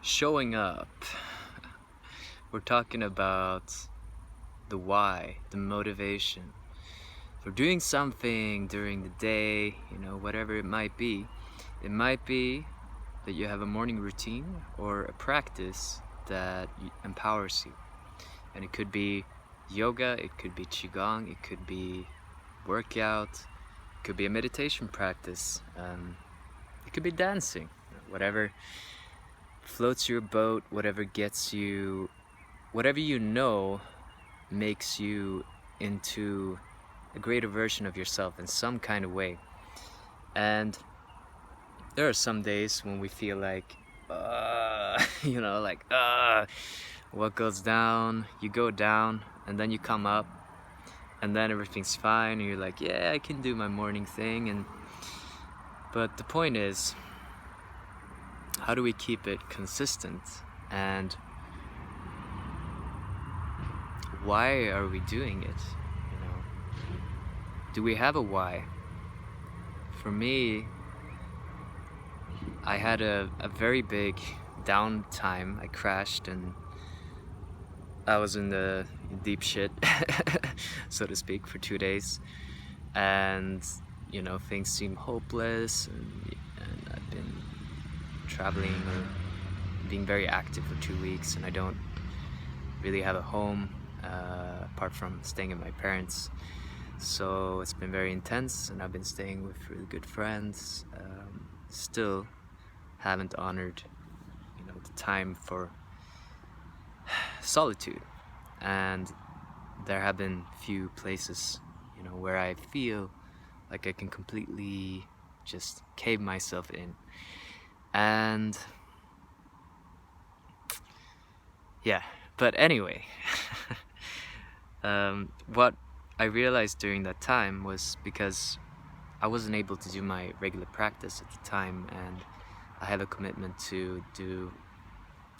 Showing up. We're talking about the why, the motivation for doing something during the day, whatever it might be. It might be that you have a morning routine or a practice that empowers you. And it could be yoga, it could be qigong, it could be workout, it could be a meditation practice, it could be dancing, whatever floats your boat, whatever gets you, whatever makes you into a greater version of yourself in some kind of way. And there are some days when we feel like, what goes down, you go down, and then you come up, and then everything's fine, and you're like, yeah, I can do my morning thing. But the point is, how do we keep it consistent? And why are we doing it? Do we have a why? For me, I had a very big downtime. I crashed and I was in the deep shit, so to speak, for 2 days. And things seem hopeless, and I've been traveling or being very active for 2 weeks, and I don't really have a home apart from staying at my parents'. So it's been very intense, and I've been staying with really good friends. Still haven't honored the time for solitude, and there have been few places where I feel like I can completely just cave myself in. And yeah, but anyway, what I realized during that time was because I wasn't able to do my regular practice at the time, and I have a commitment to do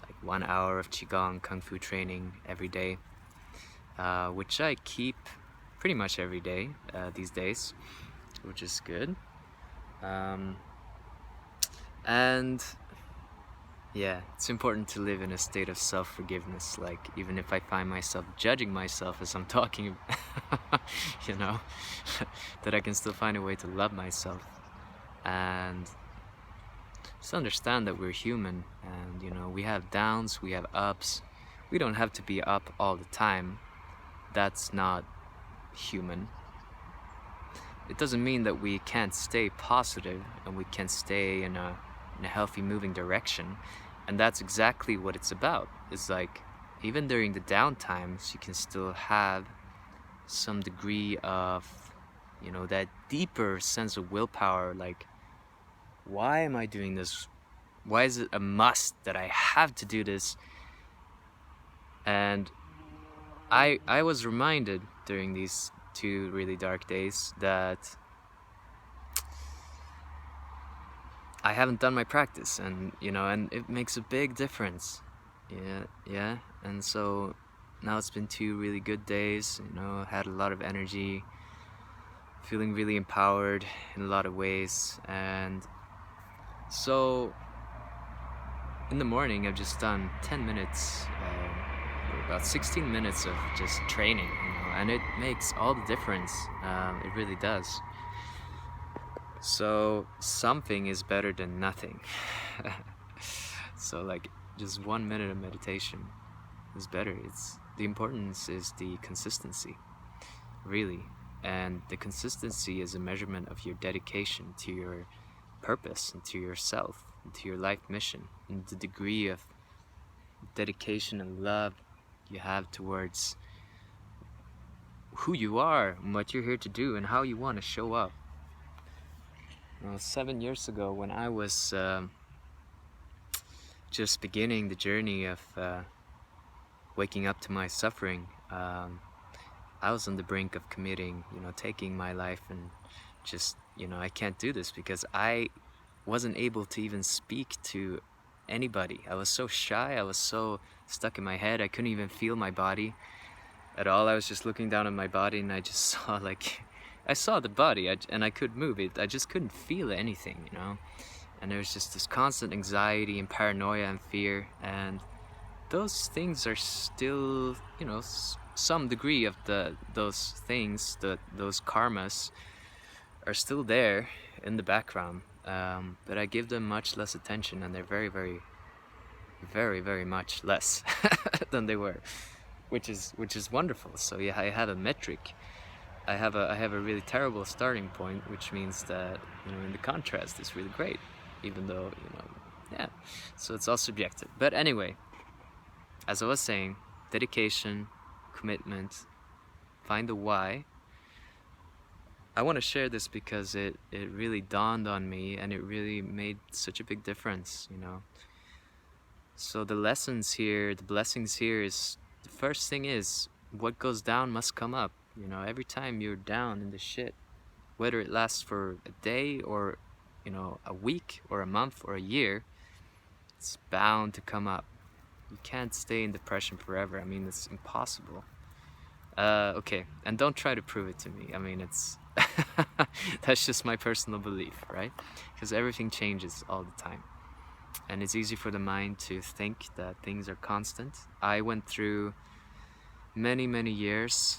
like 1 hour of qigong kung fu training every day, which I keep pretty much every day these days, which is good. And yeah, it's important to live in a state of self-forgiveness. Like, even if I find myself judging myself as I'm talking, that I can still find a way to love myself and just understand that we're human, and we have downs, we have ups. We don't have to be up all the time. That's not human. It doesn't mean that we can't stay positive and we can stay in a healthy moving direction. And that's exactly what it's about. It's like, even during the down times, you can still have some degree of that deeper sense of willpower. Like, why am I doing this? Why is it a must that I have to do this? And I was reminded during these 2 really dark days that I haven't done my practice, and and it makes a big difference. Yeah. And so now it's been 2 really good days. Had a lot of energy, feeling really empowered in a lot of ways. And so in the morning, I've just done 10 minutes, or about 16 minutes of just training, and it makes all the difference. It really does. So something is better than nothing. So like, just 1 minute of meditation is better. The importance is the consistency, really. And the consistency is a measurement of your dedication to your purpose and to yourself and to your life mission, and the degree of dedication and love you have towards who you are and what you're here to do and how you want to show up. 7 years ago, when I was just beginning the journey of waking up to my suffering, I was on the brink of committing, taking my life, and just, I can't do this, because I wasn't able to even speak to anybody. I was so shy, I was so stuck in my head, I couldn't even feel my body at all. I was just looking down at my body, and I just saw I saw the body, and I could move it. I just couldn't feel anything, and there's just this constant anxiety and paranoia and fear, and those things are still, you know, some degree of those things, those karmas are still there in the background, but I give them much less attention, and they're very, very, very, very much less than they were, which is wonderful. So yeah, I have a metric. I have a really terrible starting point, which means that, you know, in the contrast, it's really great, even though, you know, yeah. So it's all subjective. But anyway, as I was saying, dedication, commitment, find the why. I want to share this because it really dawned on me, and it really made such a big difference, you know. So the lessons here, the blessings here is, the first thing is, what goes down must come up. You know, every time you're down in the shit, whether it lasts for a day or, you know, a week or a month or a year, it's bound to come up. You can't stay in depression forever. I mean, it's impossible. Okay, and don't try to prove it to me. I mean, it's that's just my personal belief, right? Because everything changes all the time, and it's easy for the mind to think that things are constant. I went through many years,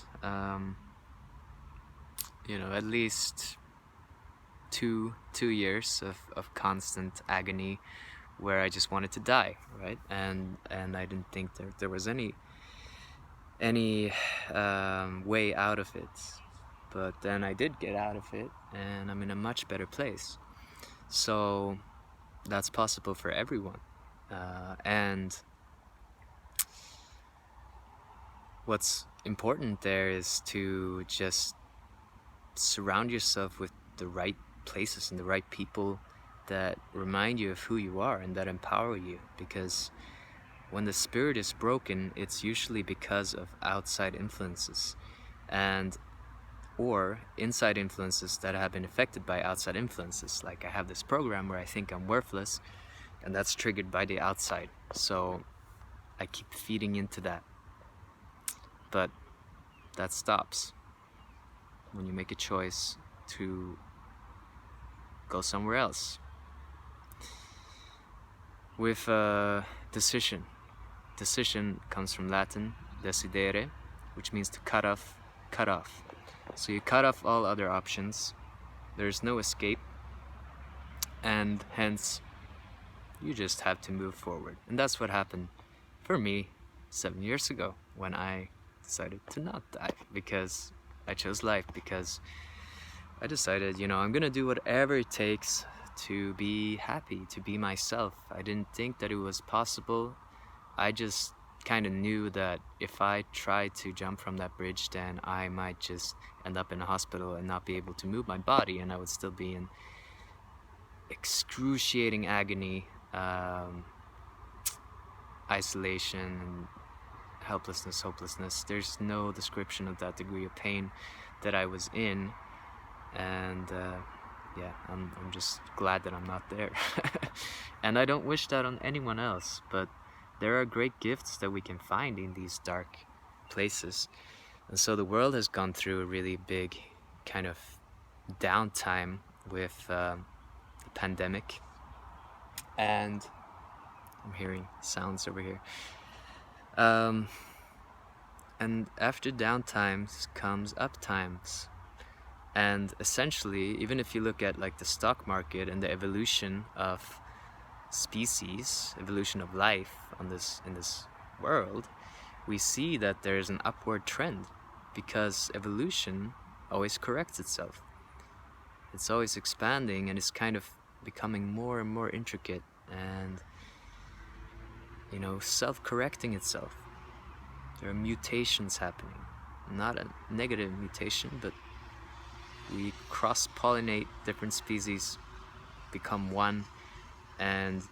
you know, at least two years of constant agony, where I just wanted to die, right? And I didn't think there was any way out of it. But then I did get out of it, and I'm in a much better place. So that's possible for everyone. And what's important there is to just surround yourself with the right places and the right people that remind you of who you are and that empower you. Because when the spirit is broken, it's usually because of outside influences, or inside influences that have been affected by outside influences. Like, I have this program where I think I'm worthless, and that's triggered by the outside. So I keep feeding into that. But that stops when you make a choice to go somewhere else. With decision. Decision comes from Latin, decidere, which means to cut off. So you cut off all other options. There's no escape, and hence you just have to move forward. And that's what happened for me 7 years ago, when I decided to not die, because I chose life, because I decided, you know, I'm gonna do whatever it takes to be happy, to be myself. I didn't think that it was possible. I just kind of knew that if I tried to jump from that bridge, then I might just end up in a hospital and not be able to move my body, and I would still be in excruciating agony, isolation, and helplessness, hopelessness. There's no description of that degree of pain that I was in, and yeah, I'm just glad that I'm not there. And I don't wish that on anyone else, but there are great gifts that we can find in these dark places. And so the world has gone through a really big kind of downtime with the pandemic. And I'm hearing sounds over here. And after downtimes comes uptimes. And essentially, even if you look at like the stock market and the evolution of species, evolution of life in this world, we see that there's an upward trend, because evolution always corrects itself. It's always expanding, and it's kind of becoming more and more intricate, and, you know, self-correcting itself. There are mutations happening, not a negative mutation, but we cross-pollinate different species, become one, and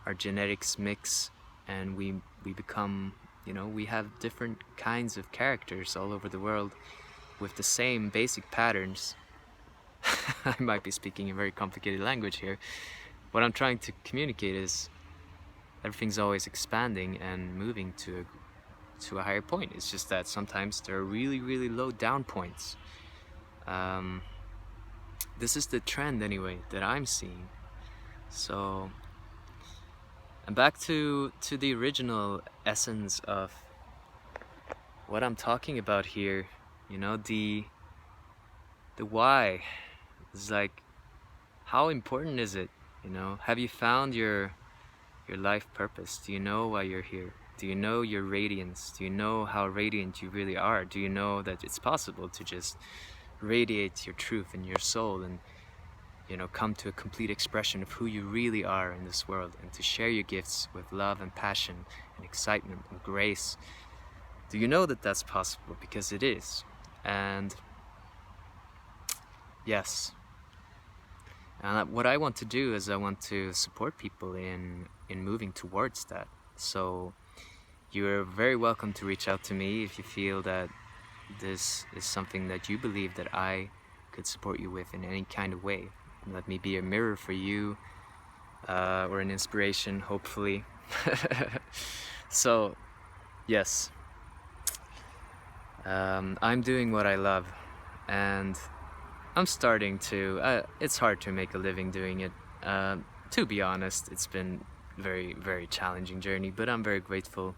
our genetics mix, and we become, you know, we have different kinds of characters all over the world with the same basic patterns. I might be speaking a very complicated language here. What I'm trying to communicate is everything's always expanding and moving to a higher point. It's just that sometimes there are really low down points. This is the trend anyway that I'm seeing. So, and back to the original essence of what I'm talking about here, you know, the why. It's like, how important is it? You know, have you found your life purpose? Do you know why you're here? Do you know your radiance? Do you know how radiant you really are? Do you know that it's possible to just radiate your truth and your soul and, you know, come to a complete expression of who you really are in this world, and to share your gifts with love and passion and excitement and grace? Do you know that that's possible? Because it is. And yes, and what I want to do is I want to support people in moving towards that. So you're very welcome to reach out to me if you feel that this is something that you believe that I could support you with in any kind of way. Let me be a mirror for you, or an inspiration, hopefully. So, yes, I'm doing what I love, and I'm starting to, it's hard to make a living doing it. To be honest, it's been very, very challenging journey, but I'm very grateful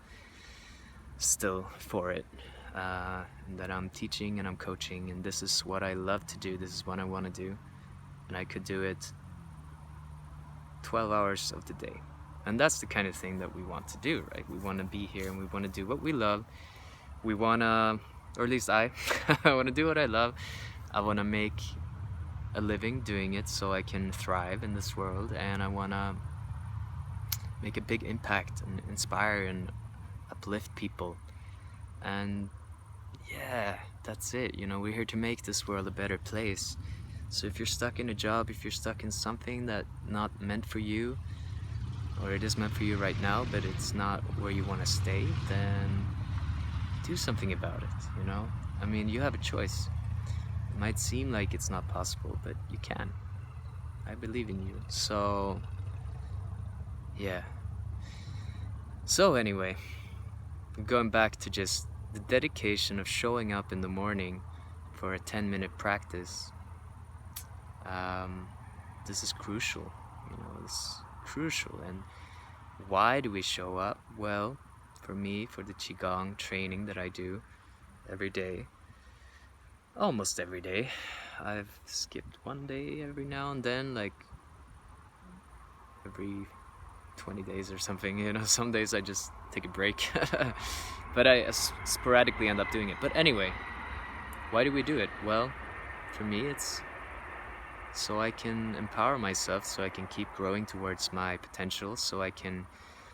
still for it. That I'm teaching and I'm coaching, and this is what I love to do. This is what I want to do, and I could do it 12 hours of the day. And that's the kind of thing that we want to do, right? We want to be here and we want to do what we love. We want to, or at least I want to do what I love. I want to make a living doing it so I can thrive in this world, and I want to make a big impact and inspire and uplift people. And yeah, that's it. You know, we're here to make this world a better place. So if you're stuck in a job, if you're stuck in something that not meant for you, or it is meant for you right now, but it's not where you want to stay, then do something about it, you know? I mean, you have a choice. It might seem like it's not possible, but you can. I believe in you. So, yeah. So anyway, going back to just the dedication of showing up in the morning for a 10-minute practice. This is crucial, you know, it's crucial. And why do we show up? Well, for me, for the Qigong training that I do every day, almost every day, I've skipped one day every now and then, like every 20 days or something, you know. Some days I just take a break, but I sporadically end up doing it. But anyway, why do we do it? Well, for me, it's so I can empower myself, so I can keep growing towards my potential, so I can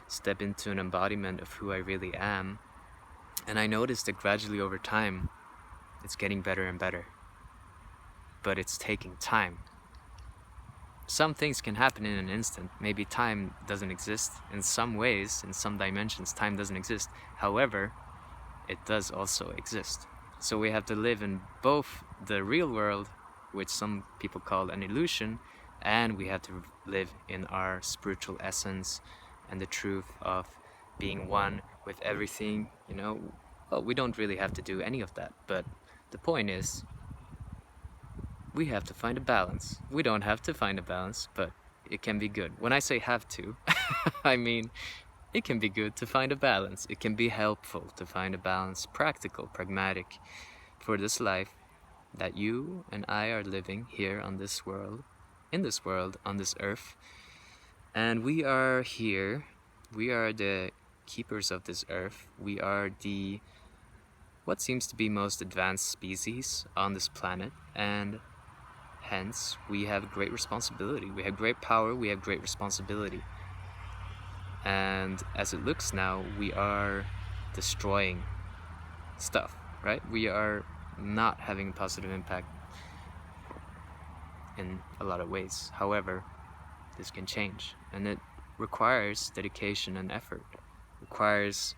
step into an embodiment of who I really am. And I noticed that gradually over time, it's getting better and better. But it's taking time. Some things can happen in an instant. Maybe time doesn't exist. In some ways, in some dimensions, time doesn't exist. However, it does also exist. So we have to live in both the real world, which some people call an illusion, and we have to live in our spiritual essence and the truth of being one with everything, you know. Well, we don't really have to do any of that, but the point is, we have to find a balance. We don't have to find a balance, but it can be good. When I say have to, I mean, it can be good to find a balance. It can be helpful to find a balance, practical, pragmatic, for this life that you and I are living here on this world, in this world, on this earth. And we are here, we are the keepers of this earth. We are the, what seems to be most advanced species on this planet, and hence we have great responsibility. We have great power, we have great responsibility. And as it looks now, we are destroying stuff, right? We are not having a positive impact in a lot of ways. However, this can change, and it requires dedication and effort. It requires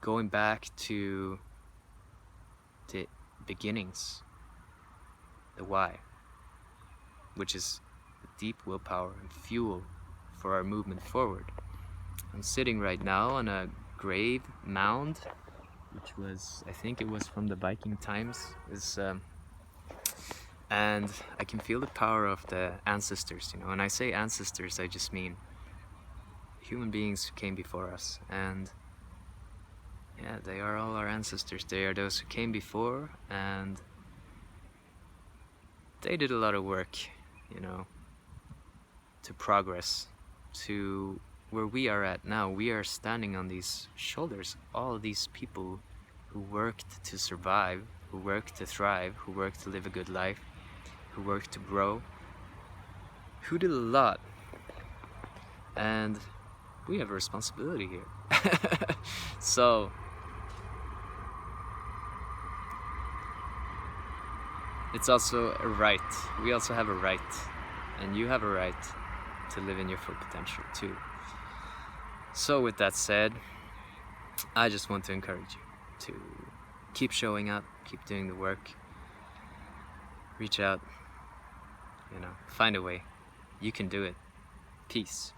going back to the beginnings, the why, which is deep willpower and fuel for our movement forward. I'm sitting right now on a grave mound, which was, I think it was from the Viking times. It's And I can feel the power of the ancestors, you know. When I say ancestors, I just mean human beings who came before us. And yeah, they are all our ancestors. They are those who came before, and they did a lot of work, you know, to progress to where we are at now. We are standing on these shoulders, all of these people who worked to survive, who worked to thrive, who worked to live a good life, who worked to grow, who did a lot. And we have a responsibility here. So it's also a right. We also have a right, and you have a right to live in your full potential too. So with that said, I just want to encourage you to keep showing up, keep doing the work, reach out, you know, find a way. You can do it. Peace.